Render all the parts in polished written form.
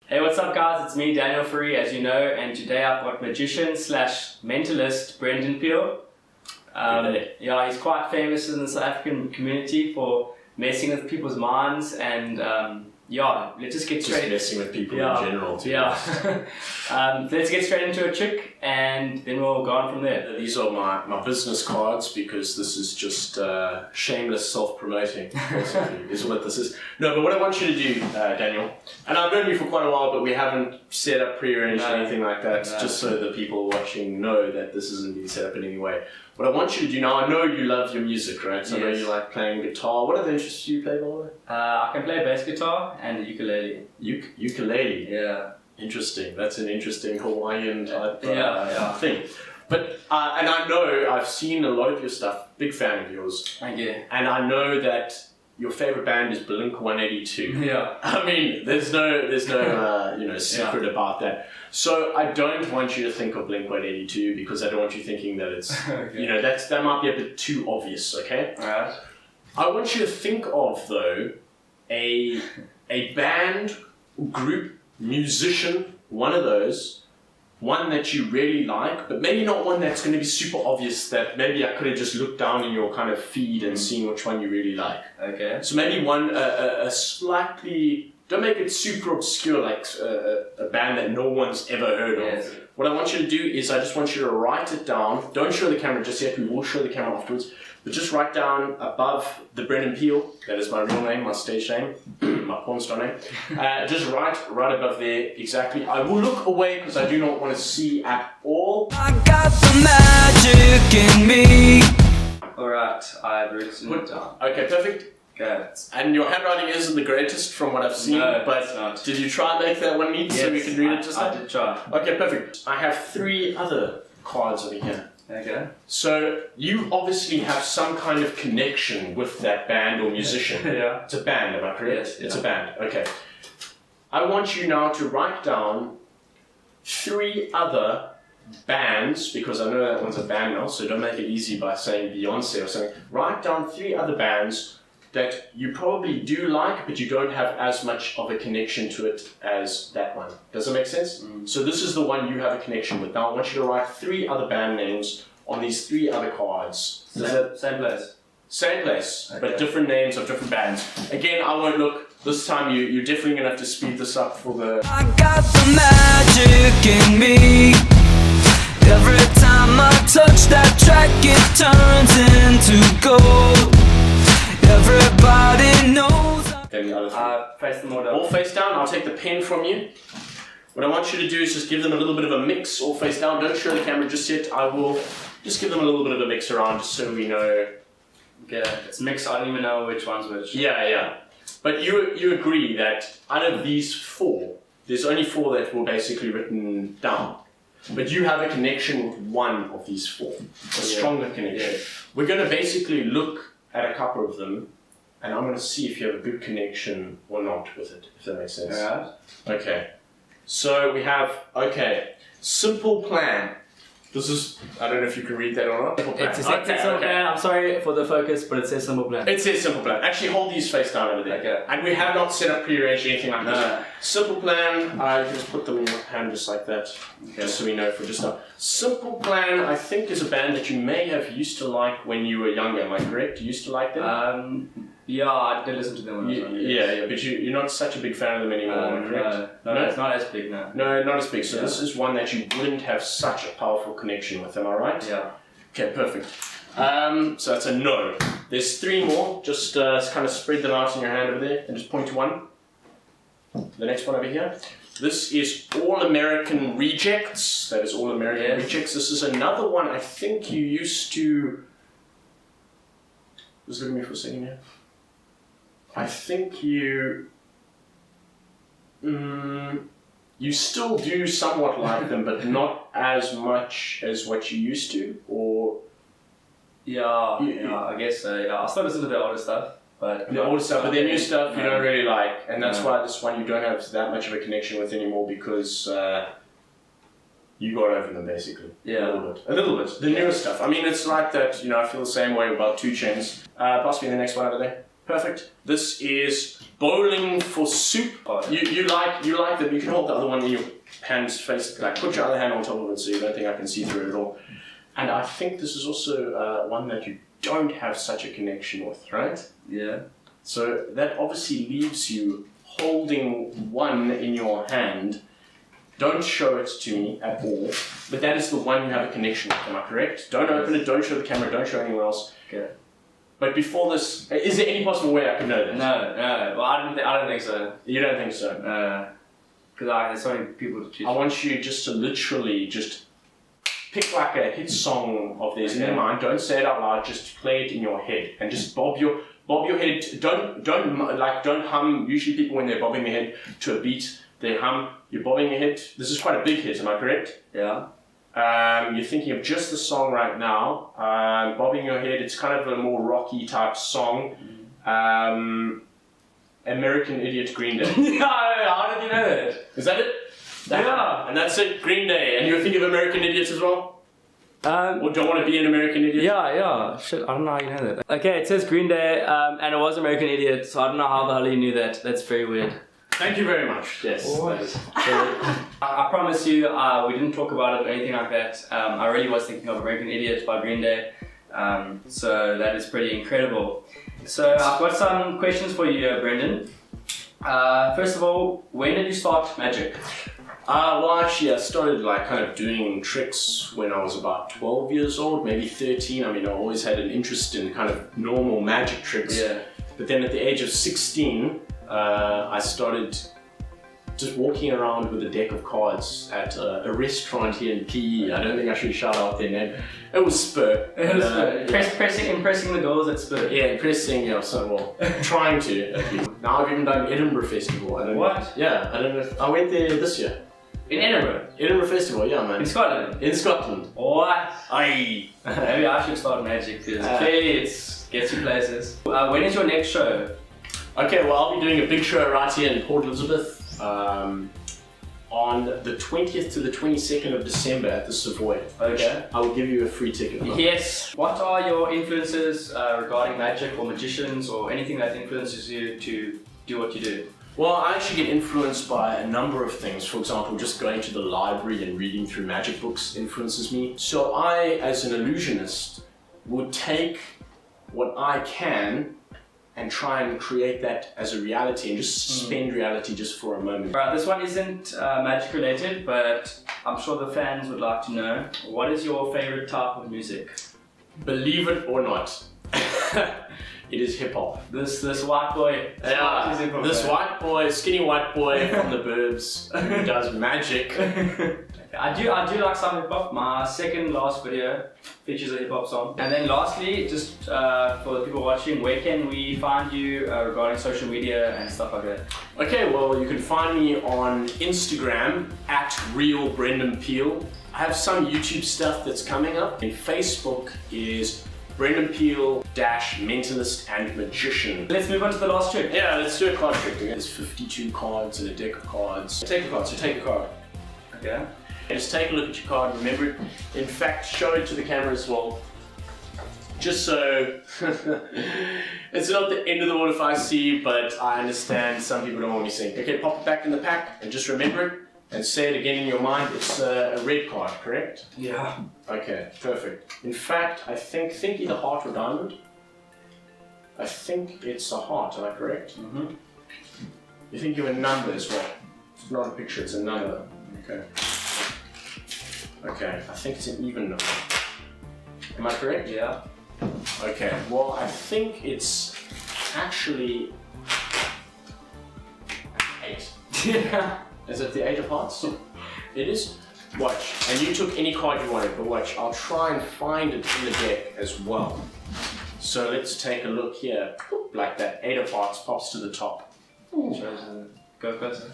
Hey, what's up guys? It's me, Daniel Free, as you know, and today I've got magician slash mentalist Brendon Peel. Yeah, he's quite famous in the South African community for messing with people's minds and yeah, let's just get straight. Just messing with people in general too. Yeah. Let's get straight into a trick and then we'll go on from there. These are my business cards because this is just shameless self-promoting, basically, is what this is. No, but what I want you to do, Daniel, and I've known you for quite a while, but we haven't set up pre-arranged or anything like that, just so the people watching know that this isn't being set up in any way. What I want you to do now, I know you love your music, right? So I know you like playing guitar. What other instruments do you play, by the way? I can play bass guitar and ukulele. Ukulele? Yeah. Interesting. That's an interesting Hawaiian type thing. But, and I know, I've seen a lot of your stuff, big fan of yours. Thank you. And I know that your favorite band is Blink-182. Yeah. I mean, there's no secret about that. So I don't want you to think of Blink-182 because I don't want you thinking that it's, that might be a bit too obvious, okay? Alright. I want you to think of, though, a band, group, musician, one of those, one that you really like, but maybe not one that's going to be super obvious that maybe I could have just looked down in your kind of feed and seen which one you really like. Okay. So maybe one, a slightly, don't make it super obscure like a band that no one's ever heard of. Yes. What I want you to do is I just want you to write it down. Don't show the camera just yet, we will show the camera afterwards. But just write down above the Brendon Peel, that is my real name, my stage name, my porn star name. Just write right above there exactly. I will look away because I do not want to see at all. I got the magic in me. Alright, I've written it down. Okay, perfect. Okay. And your handwriting isn't the greatest from what I've seen, but it's not. Did you try and make that one neat so we can read it just I now? did try. Okay, perfect. I have 3 other cards over here. Okay. So you obviously have some kind of connection with that band or musician. Yeah. It's a band, am I correct? Yes. It's a band, okay. I want you now to write down 3 other bands, because I know that one's a band now, so don't make it easy by saying Beyonce or something. Write down 3 other bands that you probably do like, but you don't have as much of a connection to it as that one. Does that make sense? So this is the one you have a connection with. Now I want you to write 3 other band names on these 3 other cards. Same place. Same place, Okay. but different names of different bands. Again, I won't look. This time you're definitely going to have to speed this up for the... I got the magic in me. Every time I touch that track, it turns into gold. Everybody knows. Then the other 3. Face them all down. All face down, I'll take the pen from you. What I want you to do is just give them a little bit of a mix, all face down. Don't show the camera just yet. I will just give them a little bit of a mix around just so we know. Okay, it's mixed. I don't even know which one's which. Yeah. But you agree that out of these 4, there's only 4 that were basically written down. But you have a connection with one of these 4, a stronger connection. Yeah. We're going to basically look at a couple of them, and I'm going to see if you have a good connection or not with it, if that makes sense. Alright. Okay. So we have, Simple Plan. This is, I don't know if you can read that or not. Simple Plan. It says simple plan. I'm sorry for the focus, but it says simple plan. It says Simple Plan. Actually, hold these face down over there. Okay. And we have not set up pre-arranged anything like No. this. Simple Plan, you can just put them in your hand just like that, just so we know for just now. Simple Plan, I think, is a band that you may have used to like when you were younger. Am I correct? You used to like them? Yeah, I did listen to them when I was younger. Yeah, but you're not such a big fan of them anymore, am I correct? No, it's not as big now. No, not as big. So this is one that you wouldn't have such a powerful connection with, am I right? Yeah. Okay, perfect. So that's a no. There's 3 more. Just kind of spread them out in your hand over there and just point to one. The next one over here. This is All American Rejects. That is All American Rejects. This is another one I think you used to... Just look at me for a second here. I think you still do somewhat like them, but not as much as what you used to, or... Yeah, I guess so. Yeah, I still listen to the older stuff, but... The older stuff, but the new stuff you don't really like, and that's No. why this one you don't have that much of a connection with anymore, because you got over them basically. Yeah. A little bit. The newer stuff. I mean, it's like that, I feel the same way about 2 Chainz. Pass me the next one over there. Perfect. This is bowling for soup. You like that you can hold the other one in your hands face, like put your other hand on top of it so you don't think I can see through it at all. And I think this is also one that you don't have such a connection with, right? Yeah. So that obviously leaves you holding one in your hand. Don't show it to me at all, but that is the one you have a connection with, am I correct? Don't open it, don't show the camera, don't show anyone else. Okay. But before this, is there any possible way I can know this? No. Well, I don't think so. You don't think so? Because there's so many people to choose. I want you just to literally just pick like a hit song of theirs in your mind. Don't say it out loud. Just play it in your head and just bob your head. Don't hum. Usually people when they're bobbing their head to a beat, they hum. You're bobbing your head. This is quite a big hit. Am I correct? Yeah. You're thinking of just the song right now. Bobbing your head. It's kind of a more rocky type song. American Idiot, Green Day. No, how did you know that? Is that it? Yeah. And that's it, Green Day. And you think of American Idiots as well? Or don't want to be an American Idiot? Yeah. Shit, I don't know how you know that. Okay, it says Green Day, and it was American Idiot, so I don't know how the hell you knew that. That's very weird. Thank you very much. Yes. I promise you, we didn't talk about it or anything like that. I really was thinking of American Idiot by Green Day. So that is pretty incredible. So I've got some questions for you, Brendon. First of all, when did you start magic? Well, actually, I started like kind of doing tricks when I was about 12 years old, maybe 13. I mean, I always had an interest in kind of normal magic tricks. Yeah. But then at the age of 16, I started just walking around with a deck of cards at a restaurant here in PE. I don't think I should shout out their name. It was Spur. Impressing the girls at Spur. Yeah, impressing, trying to at least. Now I've even done Edinburgh Festival. What? Yeah, I don't know if I went there this year. In Edinburgh? Edinburgh Festival, yeah, man. In Scotland? In Scotland. What? Aye. Maybe I should start magic because clearly it gets you places. When is your next show? Okay, well, I'll be doing a big show right here in Port Elizabeth on the 20th to the 22nd of December at the Savoy. Okay. I will give you a free ticket. Yes. What are your influences regarding magic or magicians or anything that influences you to do what you do? Well, I actually get influenced by a number of things. For example, just going to the library and reading through magic books influences me. So I, as an illusionist, would take what I can and try and create that as a reality and just suspend reality just for a moment. Right, this one isn't magic related, but I'm sure the fans would like to know. What is your favorite type of music? Believe it or not, it is hip hop. This white boy. This white boy, skinny white boy from the burbs who does magic. I do like some hip hop. My second last video features a hip hop song. And then lastly, just for the people watching, where can we find you regarding social media and stuff like that? Okay, well, you can find me on Instagram at @RealBrendonPeel. I have some YouTube stuff that's coming up. And Facebook is Brendon Peel Mentalist and Magician. Let's move on to the last trick. Yeah, let's do a card trick. There's 52 cards and a deck of cards. Take a card, so take a card. Okay. Just take a look at your card, remember it. In fact, show it to the camera as well. Just so, it's not the end of the world if I see, but I understand some people don't want me seeing. Okay, pop it back in the pack and just remember it and say it again in your mind. It's a red card, correct? Yeah. Okay, perfect. In fact, I think either heart or diamond. I think it's a heart, am I correct? Mm-hmm. You think you're a number as well. It's not a picture, it's a number. Okay. Okay, I think it's an even number. Am I correct? Yeah. Okay, well, I think it's actually 8. Yeah. Is it the 8 of hearts? It is? Watch. And you took any card you wanted, but watch, I'll try and find it in the deck as well. So let's take a look here. Like that 8 of hearts pops to the top. Go first.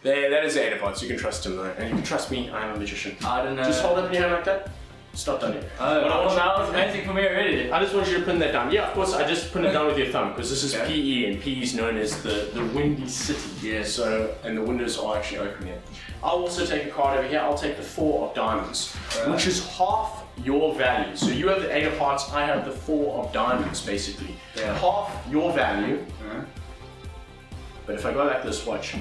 There, that is the 8 of hearts. You can trust him though. And you can trust me, I'm a magician. I don't know. Just hold up your hand like that. It's not done yet. Oh, What I want that was amazing for me already. I just want you to pin that down. Yeah, of course, I just pin it down with your thumb because this is Okay. PE and PE is known as the Windy City. Yeah. So, and the windows are actually open here. I'll also take a card over here. I'll take the 4 of diamonds, which is half your value. So you have the 8 of hearts, I have the 4 of diamonds, basically. Yeah. Half your value. Uh-huh. But if I go like this, watch.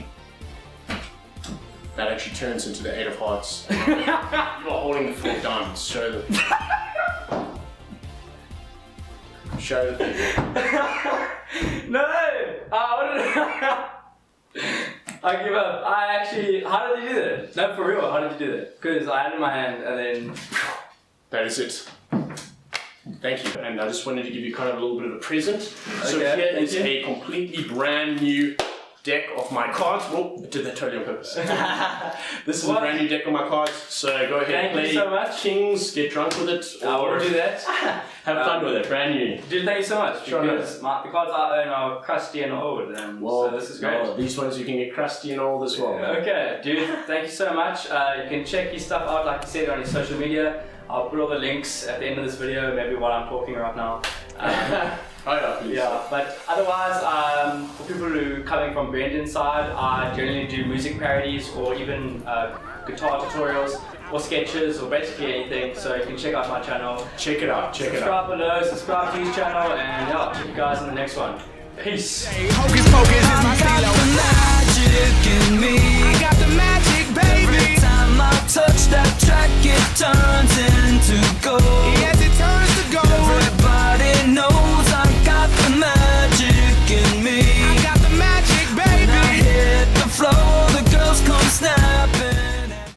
That actually turns into the 8 of hearts. You are holding the 4 of diamonds. Show them. Show the people. No! I give up. How did you do that? No, for real, how did you do that? Because I had it in my hand and then... That is it. Thank you. And I just wanted to give you kind of a little bit of a present. So Okay, here thank is you. a completely brand new deck of my cards. Whoop, did that totally on purpose. This is a What? brand new deck of my cards. So go ahead, Thank play you so much. Kings, get drunk with it, I or will do that. have fun with it. Brand new. Dude, thank you so much. Sure. Because the cards I own are crusty and old, and so this is great. no, these ones you can get crusty and old as well. Okay, dude, thank you so much. You can check his stuff out, like I said, on his social media. I'll put all the links at the end of this video, maybe while I'm talking right now. Oh yeah, please. Yeah, but otherwise, for people who are coming from Brendon's side, I generally do music parodies or even guitar tutorials or sketches or basically anything. So you can check out my channel. Check it out. Check it out. Subscribe below, subscribe to his channel, and yeah, I'll check you guys in the next one. Peace. Hocus pocus is my stilo. Magic in me. I got